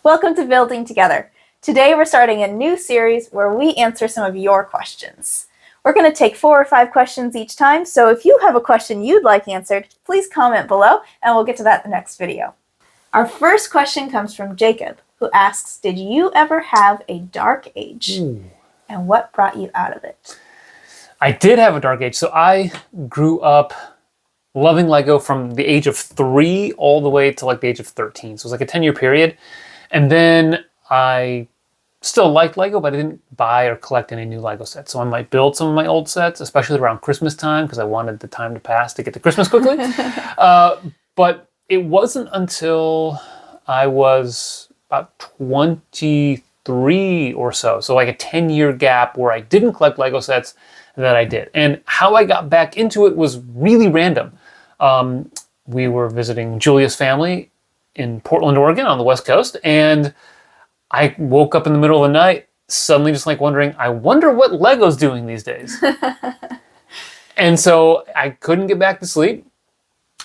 Welcome to Building Together. Today we're starting a new series where we answer some of your questions. We're going to take 4 or 5 questions each time, so if you have a question you'd like answered, please comment below and we'll get to that in the next video. Our first question comes from Jacob, who asks, did you ever have a dark age? And what brought you out of it? I did have a dark age. So I grew up loving Lego from the age of 3 all the way to like the age of 13. So it was like a 10-year period. And then I still liked Lego, but I didn't buy or collect any new Lego sets. So I might build some of my old sets, especially around Christmas time, because I wanted the time to pass to get to Christmas quickly. But it wasn't until I was about 23 or so like a 10-year gap where I didn't collect Lego sets, that I did. And how I got back into it was really random. We were visiting Julia's family in Portland, Oregon on the West Coast, and I woke up in the middle of the night suddenly just like wondering, I wonder what Lego's doing these days. And so I couldn't get back to sleep.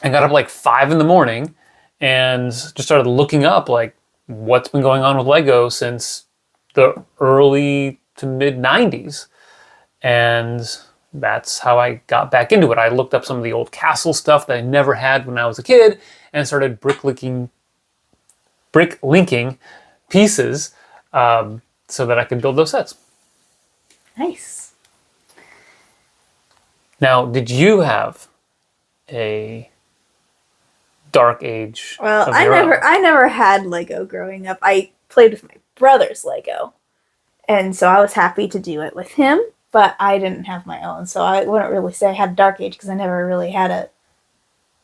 I got up like 5 in the morning and just started looking up like what's been going on with Lego since the early to mid 90s. And that's how I got back into it. I looked up some of the old castle stuff that I never had when I was a kid and started brick-linking pieces so that I could build those sets. Nice. Now, did you have a dark age? Well, I never had Lego growing up. I played with my brother's Lego, and so I was happy to do it with him. But I didn't have my own, so I wouldn't really say I had a dark age because I never really had a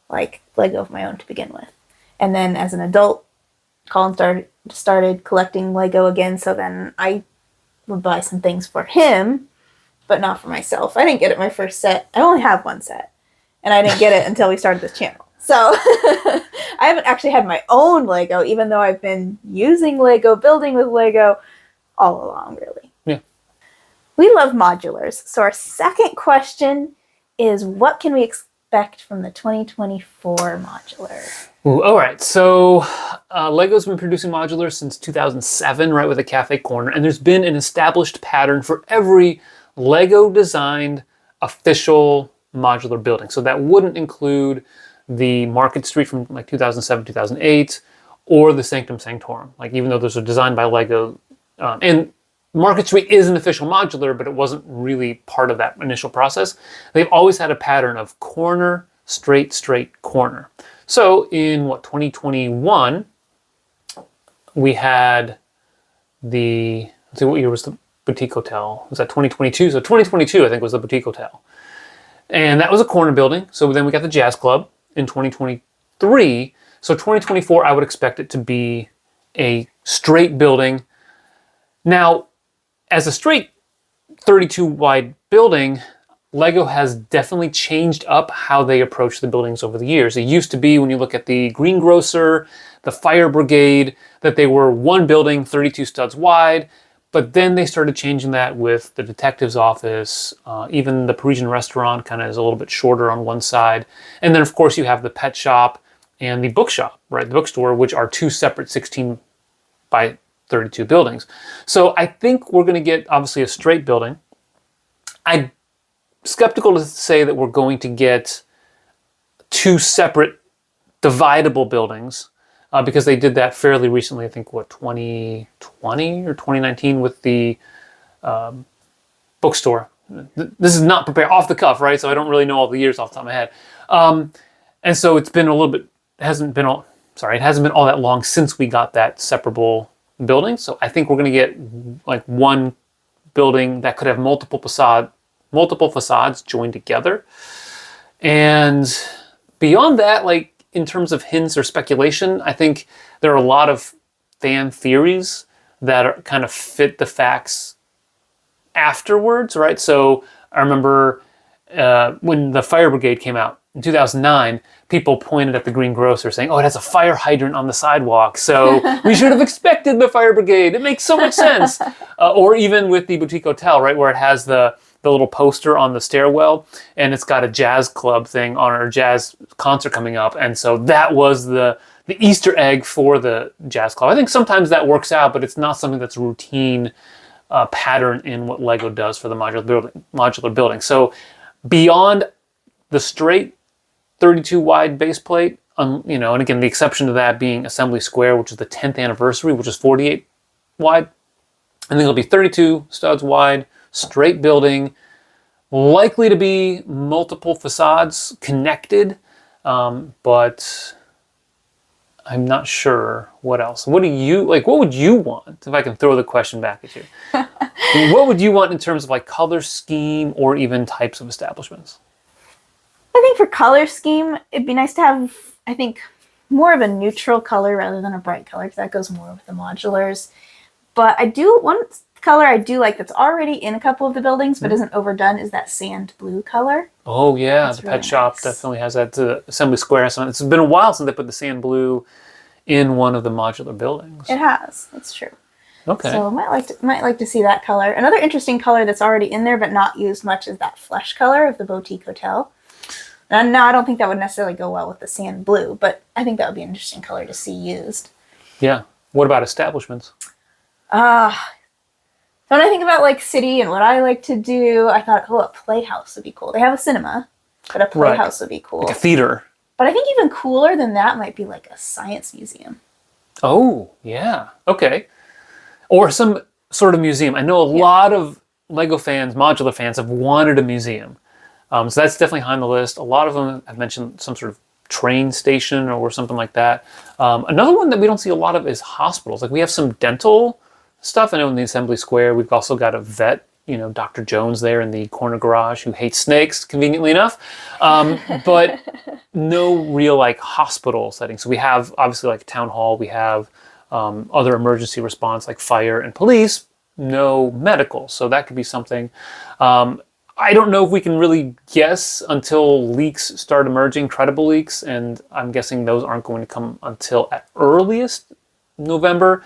Lego of my own to begin with. And then as an adult, Colin started collecting Lego again, so then I would buy some things for him, but not for myself. I didn't get it my first set. I only have one set, and I didn't get it until we started this channel. So I haven't actually had my own Lego, even though I've been using Lego, building with Lego all along, really. Yeah. We love modulars, so our second question is, what can we expect from the 2024 modular? Ooh, all right, so Lego's been producing modulars since 2007, right, with a cafe corner, and there's been an established pattern for every Lego-designed official modular building. So that wouldn't include the Market Street from like 2007, 2008, or the Sanctum Sanctorum. Like, even though those are designed by Lego, and Market Street is an official modular, but it wasn't really part of that initial process. They've always had a pattern of corner, straight, corner. So in 2021, we had let's see, what year was the Boutique Hotel? Was that 2022? So 2022, I think, was the Boutique Hotel. And that was a corner building. So then we got the Jazz Club in 2023. So 2024, I would expect it to be a straight building. Now, as a straight 32 wide building, Lego has definitely changed up how they approach the buildings over the years. It used to be, when you look at the Greengrocer, the Fire Brigade, that they were one building, 32 studs wide, but then they started changing that with the detective's office, even the Parisian restaurant kind of is a little bit shorter on one side. And then, of course, you have the pet shop and the bookshop, right, the bookstore, which are 2 separate 16 by 32 buildings. So I think we're going to get, obviously, a straight building. I'm skeptical to say that we're going to get 2 separate dividable buildings because they did that fairly recently. I think, 2020 or 2019 with the bookstore. This is not prepared off the cuff, right? So I don't really know all the years off the top of my head. And so it's been a little bit, it hasn't been all that long since we got that separable building. So I think we're going to get like one building that could have multiple facades joined together. And beyond that, like in terms of hints or speculation, I think there are a lot of fan theories that are kind of fit the facts afterwards, right? So I remember when the Fire Brigade came out in 2009, people pointed at the Greengrocer saying, oh, it has a fire hydrant on the sidewalk, so we should have expected the Fire Brigade. It makes so much sense. Or even with the Boutique Hotel, right, where it has the little poster on the stairwell, and it's got a jazz club thing on, or jazz concert coming up, and so that was the the Easter egg for the Jazz Club. I think sometimes that works out, but it's not something that's a routine pattern in what Lego does for the modular building. So beyond the straight 32 wide base plate, and again, the exception to that being Assembly Square, which is the 10th anniversary, which is 48 wide. I think it'll be 32 studs wide, straight building, likely to be multiple facades connected, but I'm not sure what else. What would you want, if I can throw the question back at you? What would you want in terms of like color scheme or even types of establishments? I think for color scheme, it'd be nice to have, I think, more of a neutral color rather than a bright color, because that goes more with the modulars. But one color I do like that's already in a couple of the buildings but isn't overdone is that sand blue color. Oh yeah, That's the really pet shop nice. definitely has that. Assembly Square has something. It's been a while since they put the sand blue in one of the modular buildings. It has. That's true. Okay. So might like to see that color. Another interesting color that's already in there but not used much is that flesh color of the Boutique Hotel. And no, I don't think that would necessarily go well with the sand blue, but I think that would be an interesting color to see used. Yeah. What about establishments? When I think about like city and what I like to do, I thought, a playhouse would be cool. They have a cinema, but a playhouse would be cool. Like a theater. But I think even cooler than that might be like a science museum. Oh, yeah. Okay. Or some sort of museum. I know a lot of Lego fans, modular fans, have wanted a museum. So that's definitely high on the list. A lot of them have mentioned some sort of train station or something like that. Another one that we don't see a lot of is hospitals. Like we have some dental stuff. I know in the Assembly Square, we've also got a vet, Dr. Jones there in the corner garage who hates snakes, conveniently enough. But no real like hospital setting. So we have obviously like town hall. We have other emergency response like fire and police. No medical. So that could be something. I don't know if we can really guess until leaks start emerging, credible leaks, and I'm guessing those aren't going to come until at earliest November.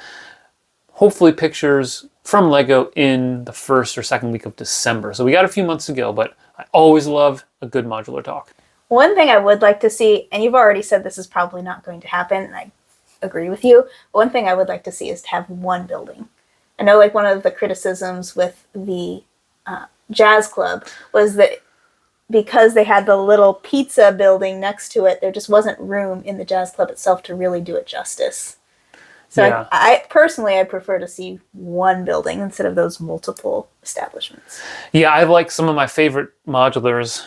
Hopefully pictures from Lego in the first or second week of December. So we got a few months to go, but I always love a good modular talk. One thing I would like to see, and you've already said this is probably not going to happen, and I agree with you, but one thing I would like to see is to have one building. I know like one of the criticisms with the Jazz Club was that because they had the little pizza building next to it, there just wasn't room in the Jazz Club itself to really do it justice. So yeah. I personally, I prefer to see one building instead of those multiple establishments. Yeah, I like some of my favorite modulars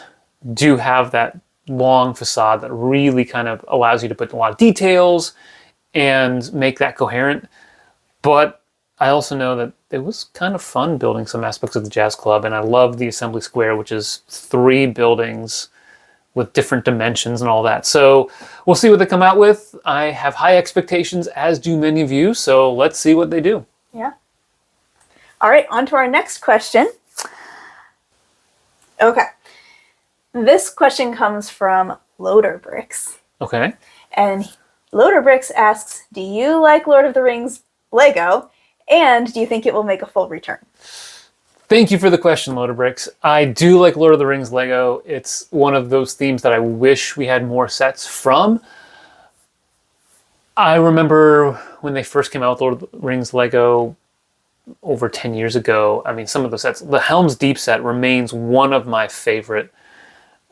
do have that long facade that really kind of allows you to put a lot of details and make that coherent. But I also know that it was kind of fun building some aspects of the Jazz Club, and I love the Assembly Square, which is 3 buildings with different dimensions and all that. So we'll see what they come out with. I have high expectations, as do many of you, so let's see what they do. Yeah. All right, on to our next question. Okay. This question comes from Loader Bricks. Okay. And Loader Bricks asks, do you like Lord of the Rings Lego? And do you think it will make a full return? Thank you for the question, Loader Bricks. I do like Lord of the Rings Lego. It's one of those themes that I wish we had more sets from. I remember when they first came out with Lord of the Rings Lego over 10 years ago. I mean, some of the sets, the Helm's Deep set remains one of my favorite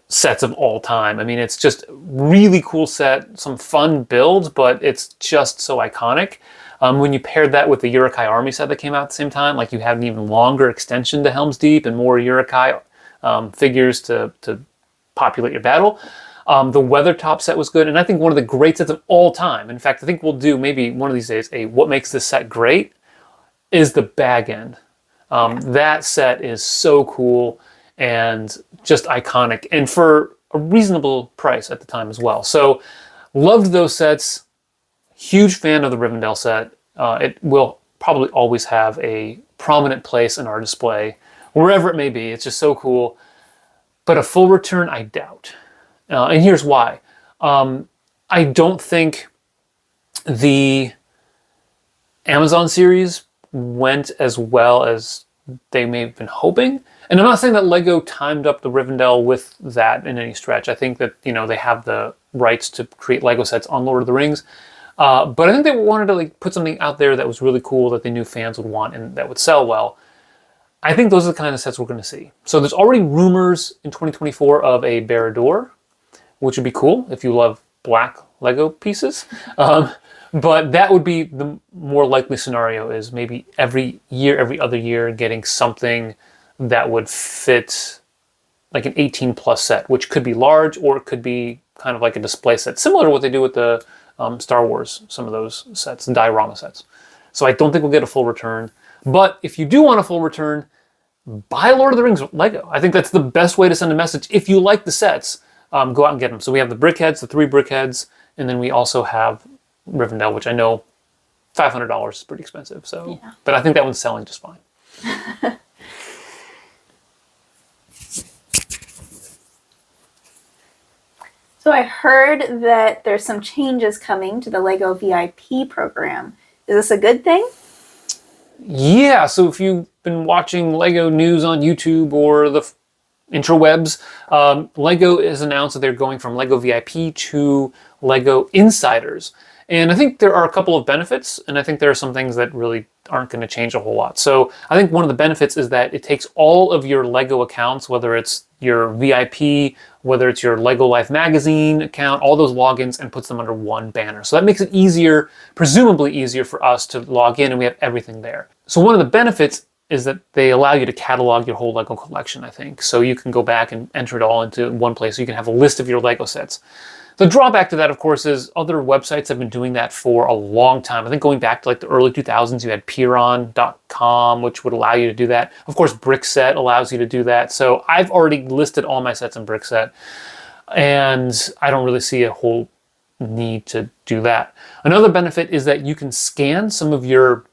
sets of all time. I mean, it's just a really cool set, some fun builds, but it's just so iconic. When you paired that with the Uruk-hai army set that came out at the same time, like you had an even longer extension to Helm's Deep and more Uruk-hai figures to populate your battle. The Weathertop set was good, and I think one of the great sets of all time. In fact, I think we'll do maybe one of these days a what makes this set great is the bag end. That set is so cool and just iconic, and for a reasonable price at the time as well. So loved those sets. Huge fan of the Rivendell set. It will probably always have a prominent place in our display, wherever it may be. It's just so cool. But a full return, I doubt. And here's why. I don't think the Amazon series went as well as they may have been hoping. And I'm not saying that Lego timed up the Rivendell with that in any stretch. I think that, they have the rights to create Lego sets on Lord of the Rings. But I think they wanted to like put something out there that was really cool that they knew fans would want and that would sell well. I think those are the kind of sets we're going to see. So there's already rumors in 2024 of a Barrador, which would be cool if you love black Lego pieces. But that would be the more likely scenario, is maybe every year, every other year, getting something that would fit like an 18 plus set, which could be large or it could be kind of like a display set, similar to what they do with the Star Wars, some of those sets, the diorama sets. So I don't think we'll get a full return. But if you do want a full return, buy Lord of the Rings Lego. I think that's the best way to send a message. If you like the sets, go out and get them. So we have the brickheads, the 3 brickheads, and then we also have Rivendell, which I know $500 is pretty expensive. So, yeah. But I think that one's selling just fine. So I heard that there's some changes coming to the Lego VIP program. Is this a good thing? Yeah, so if you've been watching Lego news on YouTube or the interwebs, Lego has announced that they're going from Lego VIP to Lego Insiders. And I think there are a couple of benefits, and I think there are some things that really aren't going to change a whole lot. So I think one of the benefits is that it takes all of your Lego accounts, whether it's your VIP, whether it's your Lego Life magazine account, all those logins, and puts them under one banner. So that makes it easier, presumably easier for us to log in, and we have everything there. So one of the benefits is that they allow you to catalog your whole Lego collection, I think. So you can go back and enter it all into one place. So you can have a list of your Lego sets. The drawback to that, of course, is other websites have been doing that for a long time. I think going back to like the early 2000s, you had Peeron.com, which would allow you to do that. Of course, Brickset allows you to do that. So I've already listed all my sets in Brickset, and I don't really see a whole need to do that. Another benefit is that you can scan some of your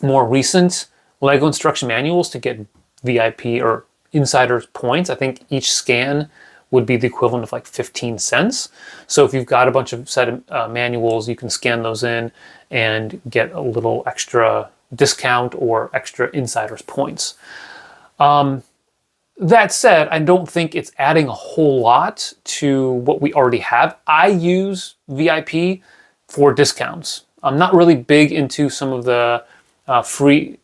more recent Lego instruction manuals to get VIP or Insider points. I think each scan would be the equivalent of like 15 cents. So if you've got a bunch of set manuals, you can scan those in and get a little extra discount or extra Insiders points. That said, I don't think it's adding a whole lot to what we already have. I use VIP for discounts. I'm not really big into some of the free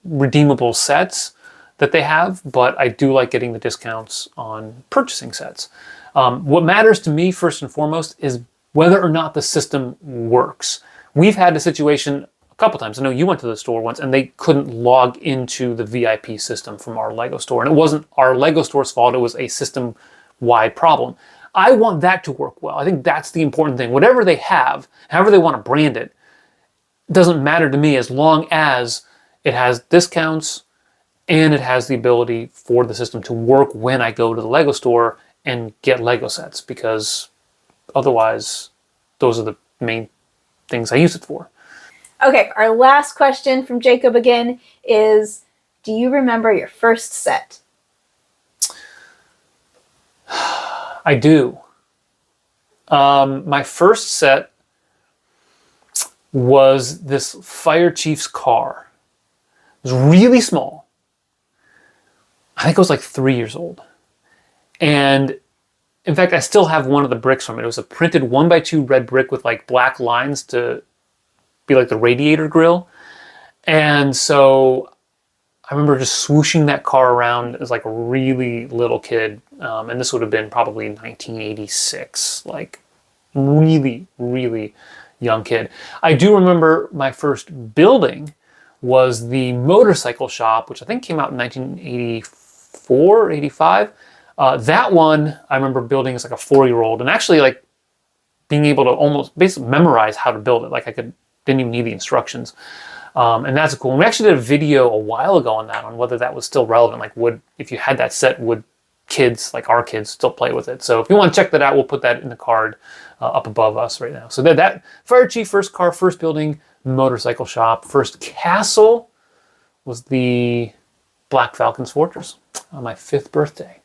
redeemable sets that they have, but I do like getting the discounts on purchasing sets. What matters to me first and foremost is whether or not the system works. We've had a situation a couple times. I know you went to the store once and they couldn't log into the VIP system from our Lego store. And it wasn't our Lego store's fault, it was a system-wide problem. I want that to work well. I think that's the important thing. Whatever they have, however they want to brand it, doesn't matter to me as long as it has discounts and it has the ability for the system to work when I go to the Lego store and get Lego sets, because otherwise those are the main things I use it for. Okay, our last question from Jacob again is, do you remember your first set? I do. My first set was this fire chief's car. It was really small. I think I was like 3 years old. And in fact, I still have one of the bricks from it. It was a printed 1x2 red brick with like black lines to be like the radiator grill. And so I remember just swooshing that car around as like a really little kid. And this would have been probably 1986, like really, really young kid. I do remember my first building was the motorcycle shop, which I think came out in 1984, 85. That one I remember building as like a 4-year-old, and actually like being able to almost basically memorize how to build it. Like didn't even need the instructions. And that's cool. And we actually did a video a while ago on that, on whether that was still relevant. Like if you had that set, would kids, like our kids, still play with it? So if you want to check that out, we'll put that in the card up above us right now. So that Fire Chief, first car, first building, motorcycle shop. First castle was the Black Falcon's Fortress on my 5th birthday.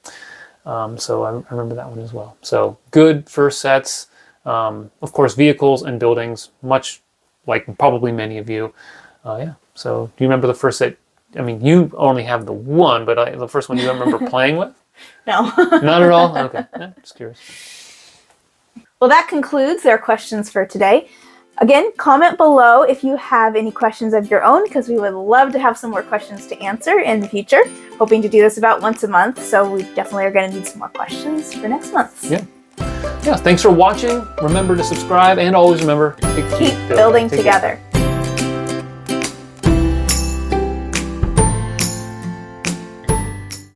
So I remember that one as well. So good first sets. Of course, vehicles and buildings, much like probably many of you. Yeah. So do you remember the first set? I mean, you only have the one, but the first one you remember playing with? No. Not at all? Okay. Yeah, just curious. Well, that concludes their questions for today. Again, comment below if you have any questions of your own, because we would love to have some more questions to answer in the future. Hoping to do this about once a month, so we definitely are going to need some more questions for next month. Yeah. Yeah, thanks for watching. Remember to subscribe, and always remember to Keep building together.